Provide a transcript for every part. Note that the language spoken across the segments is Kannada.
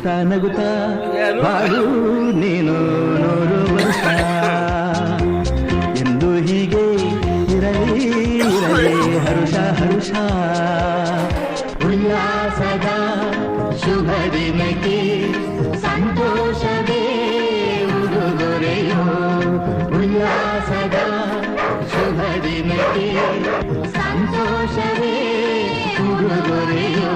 ನಗುತ್ತಾ ನಗುತ್ತಾ ಬಾಳು ನೀನು 100 ವರ್ಷ ಎಂದು ಹೀಗೆ ಇರಲಿ ಇರಲಿ ಹರುಷ ಹರುಷ ಉಲ್ಲಾಸದ ಶುಭ ದಿನಕ್ಕೆ ಸಂತೋಷವೇ ಉಡುಗೊರೆಯೋ ಉಲ್ಲಾಸದ ಶುಭ ದಿನಕ್ಕೆ ಸಂತೋಷವೇ ಉಡುಗೊರೆಯೋ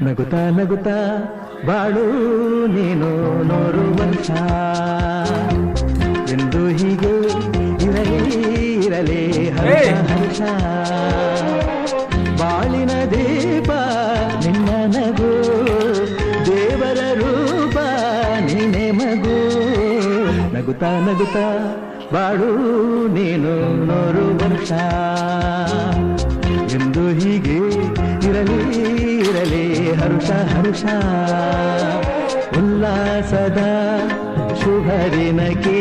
ನಗುತ್ತಾ ನಗುತ್ತಾ ಬಾಳು ನೀನು 100 ವರ್ಷ ಎಂದು ಹೀಗೆ ಇರಲಿ ಇರಲಿ ಹರ್ಷ ಹರ್ಷ ಬಾಳಿನ ದೀಪ ನಿನ್ನ ನಗು ದೇವರ ರೂಪ ನೀನೆ ಮಗು ನಗುತ್ತಾ ನಗುತ್ತಾ ಬಾಳು ನೀನು 100 ವರ್ಷ ಎಂದು ಹೀಗೆ ಇರಲಿ ಇರಲಿ ಹರುಷ ಹರುಷ ಉಲ್ಲಾಸದ ಶುಭ ದಿನಕ್ಕೆ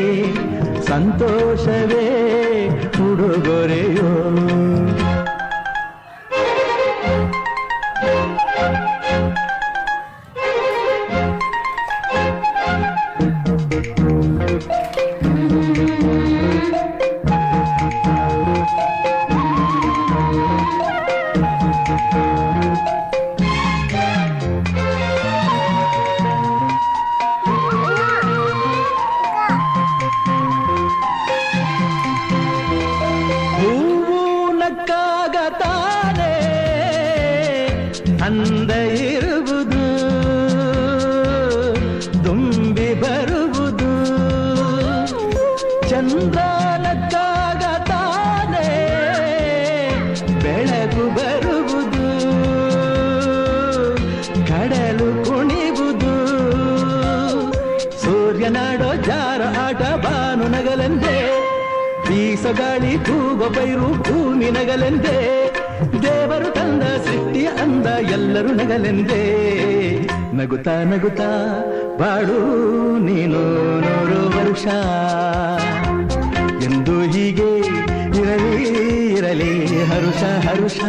ಸಂತೋಷವೇ ಉಡುಗೊರೆಯೋ ನಕ್ಕಾಗತಾನೆ ಅಂದ ಇರುವುದು ತುಂಬಿ ಬರುವುದು ಚಂದ್ರ ನಕ್ಕಾಗತಾನೆ ಬೆಳಕು ಬರುವುದು ಕಡಲು ಕುಣಿವುದು ಸೂರ್ಯನಾಡೋ ಜಾರ ಆಟ ಬಾನು ನಗಲೆಂದೇ ಬೀಸಗಾಳಿ ತೂಗ ಪೈರು ಭೂಮಿ ನಗಲೆಂದೇ ದೇವರು ತಂದ ಸೃಷ್ಟಿಯ ಅಂದ ಎಲ್ಲರೂ ನಗಲೆಂದೇ ನಗುತ್ತಾ ನಗುತ್ತಾ ಬಾಳು ನೀನು 100 ವರ್ಷ ಎಂದು ಹೀಗೆ ಇರಲಿ ಇರಲಿ ಹರುಷ ಹರುಷ